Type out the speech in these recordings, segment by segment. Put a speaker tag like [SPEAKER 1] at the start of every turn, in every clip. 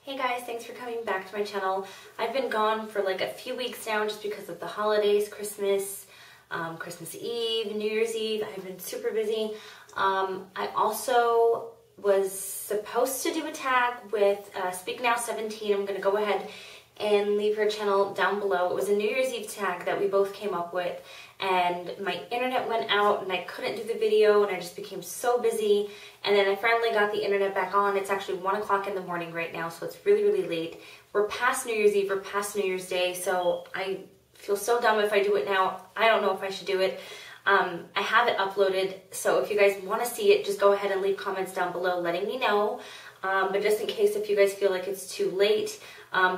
[SPEAKER 1] Hey guys, thanks for coming back to my channel. I've been gone for like a few weeks now just because of the holidays, Christmas, Christmas Eve, New Year's Eve. I've been super busy. I also was supposed to do a tag with Speak Now 17. I'm going to go ahead and leave her channel down below. It was a New Year's Eve tag that we both came up with, and my internet went out and I couldn't do the video and I just became so busy, and then I finally got the internet back on. It's actually 1 o'clock in the morning right now, so it's really late. We're past New Year's Eve, we're past New Year's Day, so I feel so dumb if I do it now. I don't know if I should do it. I have it uploaded, so if you guys want to see it, just go ahead and leave comments down below letting me know. But just in case if you guys feel like it's too late,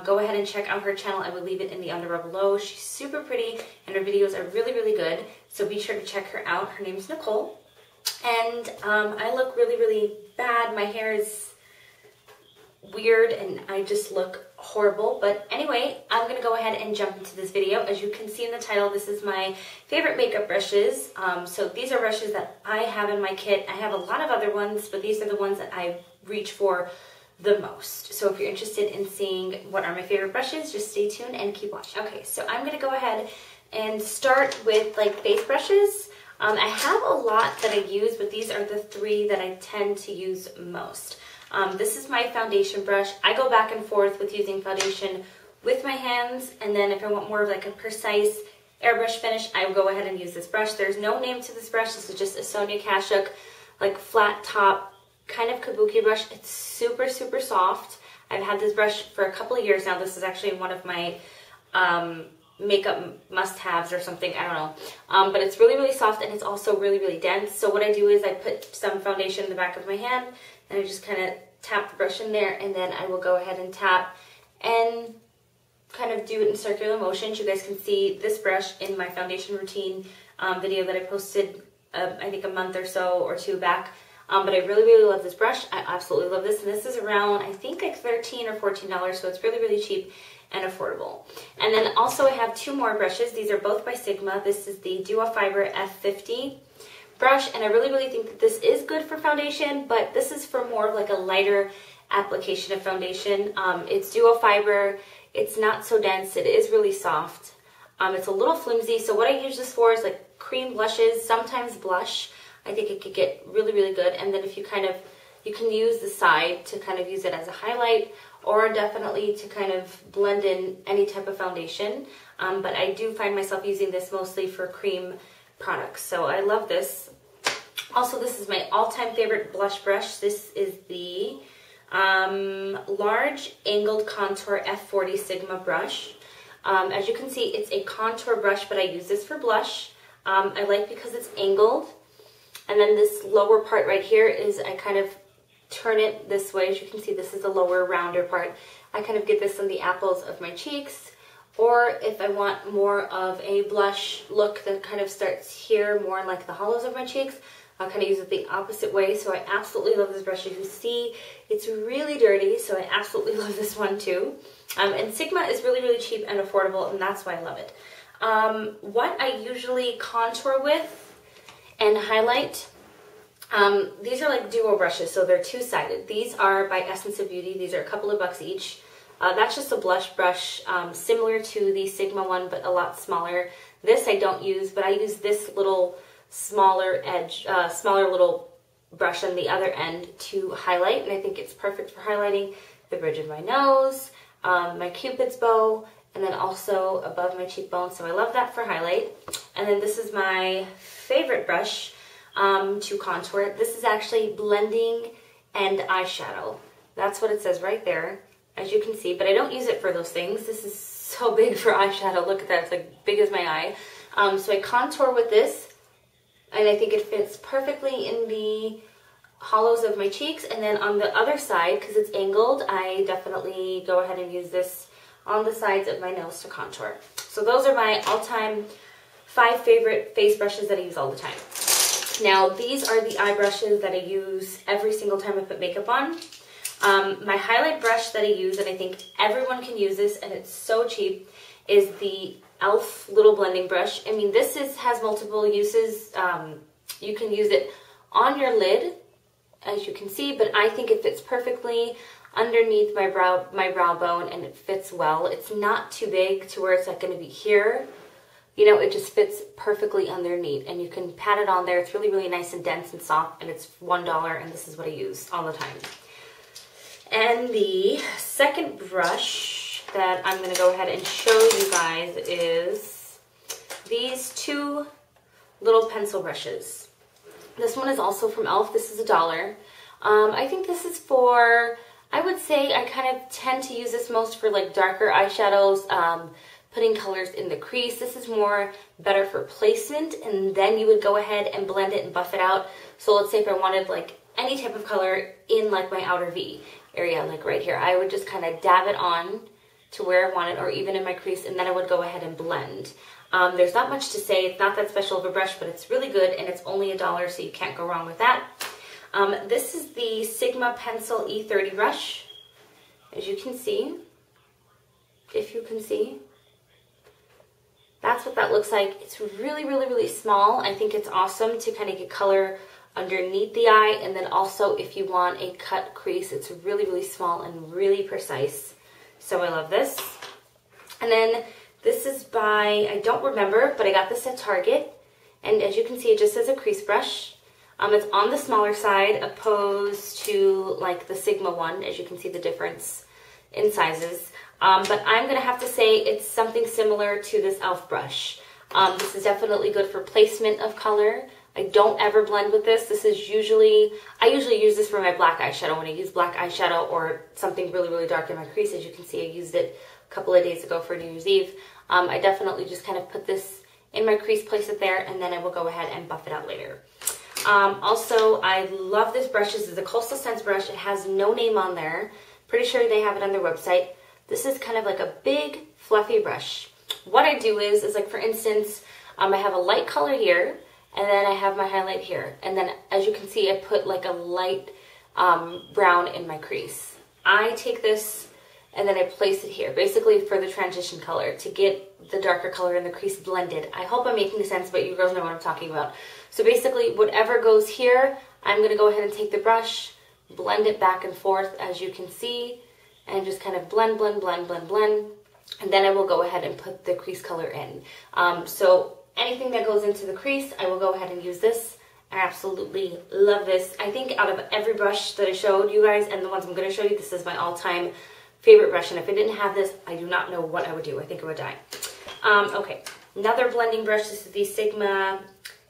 [SPEAKER 1] go ahead and check out her channel. I will leave it in the underbar below. She's super pretty and her videos are really good, so be sure to check her out. Her name's Nicole, and I look really bad. My hair is weird and I just look horrible, but anyway, I'm gonna go ahead and jump into this video. As you can see in the title, this is my favorite makeup brushes. So these are brushes that I have in my kit. I have a lot of other ones, but these are the ones that I reach for the most. So if you're interested in seeing what are my favorite brushes, just stay tuned and keep watching. Okay, so I'm gonna go ahead and start with like face brushes. I have a lot that I use, but these are the three that I tend to use most. This is my foundation brush. I go back and forth with using foundation with my hands, and then if I want more of like a precise airbrush finish, I will go ahead and use this brush. There's no name to this brush. This is just a Sonia Kashuk like flat top kind of kabuki brush. It's super soft. I've had this brush for a couple of years now. This is actually one of my makeup must-haves or something, I don't know. But it's really soft, and it's also really dense. So what I do is I put some foundation in the back of my hand and I just kind of tap the brush in there, and then I will go ahead and tap and kind of do it in circular motions. You guys can see this brush in my foundation routine video that I posted I think a month or so or two back. But I really love this brush. I absolutely love this, and this is around I think like $13 or $14, so it's really cheap and affordable. And then also I have two more brushes. These are both by Sigma. This is the Duo Fiber F50 brush, and I really think that this is good for foundation, but this is for more of like a lighter application of foundation. It's Duo Fiber. It's not so dense. It is really soft. It's a little flimsy, so what I use this for is like cream blushes, sometimes blush. I think it could get really good. And then if you you can use the side to kind of use it as a highlight, or definitely to kind of blend in any type of foundation. But I do find myself using this mostly for cream products, so I love this. Also, this is my all-time favorite blush brush. This is the large angled contour F40 Sigma brush. As you can see, it's a contour brush, but I use this for blush. I like because it's angled. And then this lower part right here is, I kind of turn it this way. As you can see, this is the lower rounder part. I kind of get this on the apples of my cheeks. Or if I want more of a blush look that kind of starts here, more in like the hollows of my cheeks, I'll kind of use it the opposite way. So I absolutely love this brush. As you see, it's really dirty, so I absolutely love this one too. And Sigma is really cheap and affordable, and that's why I love it. What I usually contour with and highlight, these are like duo brushes, so they're two-sided. These are by Essence of Beauty. These are a couple of bucks each. That's just a blush brush, similar to the Sigma one, but a lot smaller. This I don't use, but I use this little smaller edge, smaller little brush on the other end to highlight, and I think it's perfect for highlighting the bridge of my nose, my Cupid's bow, and then also above my cheekbone, so I love that for highlight. And then this is my favorite brush to contour. This is actually blending and eyeshadow. That's what it says right there, as you can see, but I don't use it for those things. This is so big for eyeshadow. Look at that, it's like big as my eye. So I contour with this, and I think it fits perfectly in the hollows of my cheeks. And then on the other side, because it's angled, I definitely go ahead and use this on the sides of my nose to contour. So those are my all-time 5 favorite face brushes that I use all the time. Now, these are the eye brushes that I use every single time I put makeup on. My highlight brush that I use, and I think everyone can use this, and it's so cheap, is the e.l.f. little blending brush. I mean, this has multiple uses. You can use it on your lid, as you can see, but I think it fits perfectly underneath my brow bone, and it fits well. It's not too big to where it's like going to be here. You know, it just fits perfectly underneath, and you can pat it on there. It's really, really nice and dense and soft, and it's $1, and this is what I use all the time. And the second brush that I'm going to go ahead and show you guys is these two little pencil brushes. This one is also from e.l.f. This is $1. I think this is for, I would say I kind of tend to use this most for like darker eyeshadows, putting colors in the crease. This is more better for placement, and then you would go ahead and blend it and buff it out. So let's say if I wanted like any type of color in like my outer V area, like right here, I would just kind of dab it on to where I want it, or even in my crease, and then I would go ahead and blend. There's not much to say. It's not that special of a brush, but it's really good, and it's only $1, so you can't go wrong with that. This is the Sigma Pencil E30 brush. As you can see, if you can see, that's what that looks like. It's really, really, really small. I think it's awesome to kind of get color underneath the eye, and then also if you want a cut crease, it's really, really small and really precise. So I love this. And then this is by, I don't remember, but I got this at Target. And as you can see, it just says a crease brush. It's on the smaller side opposed to like the Sigma one, as you can see the difference in sizes. But I'm going to have to say it's something similar to this e.l.f. brush. This is definitely good for placement of color. I don't ever blend with this. This is usually, I usually use this for my black eyeshadow when I use black eyeshadow or something really, really dark in my crease. As you can see, I used it a couple of days ago for New Year's Eve. I definitely just kind of put this in my crease, place it there, and then I will go ahead and buff it out later. Also, I love this brush. This is a Coastal Scents brush. It has no name on there. Pretty sure they have it on their website. This is kind of like a big, fluffy brush. What I do is like, for instance, I have a light color here, and then I have my highlight here. And then, as you can see, I put like a light brown in my crease. I take this, and then I place it here, basically for the transition color, to get the darker color in the crease blended. I hope I'm making sense, but you girls know what I'm talking about. So basically, whatever goes here, I'm going to go ahead and take the brush, blend it back and forth, as you can see, and just kind of blend, blend, blend, blend, blend. And then I will go ahead and put the crease color in. So anything that goes into the crease, I will go ahead and use this. I absolutely love this. I think out of every brush that I showed you guys and the ones I'm going to show you, this is my all-time favorite brush. And if I didn't have this, I do not know what I would do. I think I would die. Okay, another blending brush. This is the Sigma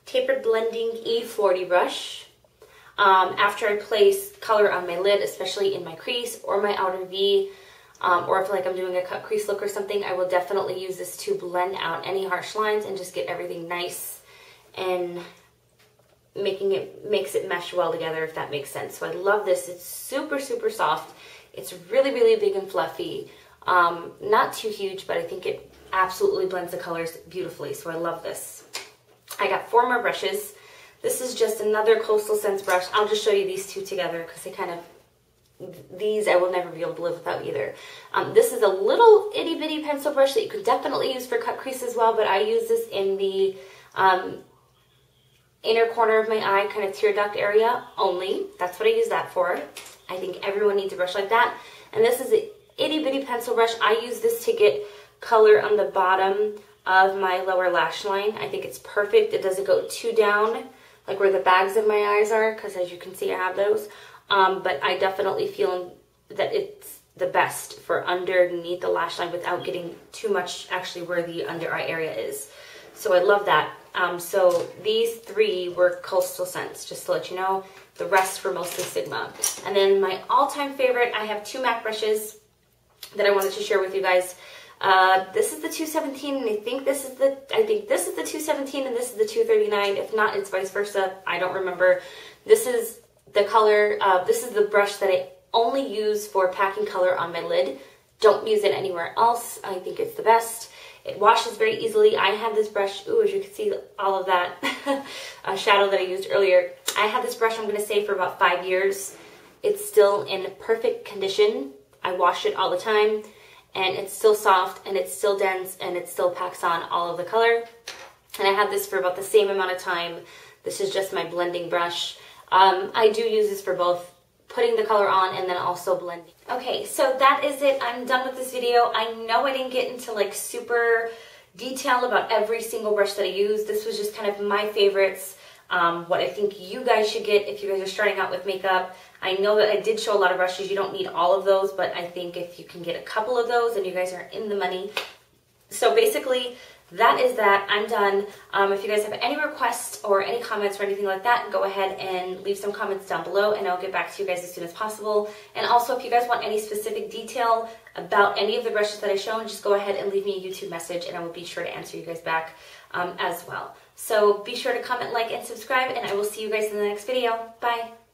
[SPEAKER 1] Tapered Blending E40 brush. After I place color on my lid, especially in my crease or my outer V, or if like I'm doing a cut crease look or something, I will definitely use this to blend out any harsh lines and just get everything nice and makes it mesh well together, if that makes sense. So I love this. It's super, super soft. It's really, really big and fluffy. Not too huge, but I think it absolutely blends the colors beautifully. So I love this. I got 4 more brushes. This is just another Coastal Scents brush. I'll just show you these two together because they kind of, these I will never be able to live without either. This is a little itty bitty pencil brush that you could definitely use for cut crease as well, but I use this in the inner corner of my eye, kind of tear duct area only. That's what I use that for. I think everyone needs a brush like that. And this is an itty bitty pencil brush. I use this to get color on the bottom of my lower lash line. I think it's perfect. It doesn't go too down, like where the bags of my eyes are, because as you can see, I have those. But I definitely feel that it's the best for underneath the lash line without getting too much actually where the under eye area is. So I love that. So these 3 were Coastal Scents, just to let you know. The rest were mostly Sigma. And then my all-time favorite, I have 2 MAC brushes that I wanted to share with you guys. This is the 217, and I think this is the 217, and this is the 239. If not, it's vice versa. I don't remember. This is the color. This is the brush that I only use for packing color on my lid. Don't use it anywhere else. I think it's the best. It washes very easily. I had this brush, ooh, as you can see, all of that shadow that I used earlier. I had this brush, I'm going to say, for about 5 years. It's still in perfect condition. I wash it all the time, and it's still soft, and it's still dense, and it still packs on all of the color. And I had this for about the same amount of time. This is just my blending brush. I do use this for both putting the color on and then also blending. Okay, so that is it. I'm done with this video. I know I didn't get into like super detail about every single brush that I used. This was just kind of my favorites, what I think you guys should get if you guys are starting out with makeup. I know that I did show a lot of brushes. You don't need all of those, but I think if you can get a couple of those, then you guys are in the money. So basically, that is that. I'm done. If you guys have any requests or any comments or anything like that, go ahead and leave some comments down below and I'll get back to you guys as soon as possible. And also, if you guys want any specific detail about any of the brushes that I've shown, just go ahead and leave me a YouTube message and I will be sure to answer you guys back as well. So be sure to comment, like, and subscribe, and I will see you guys in the next video. Bye!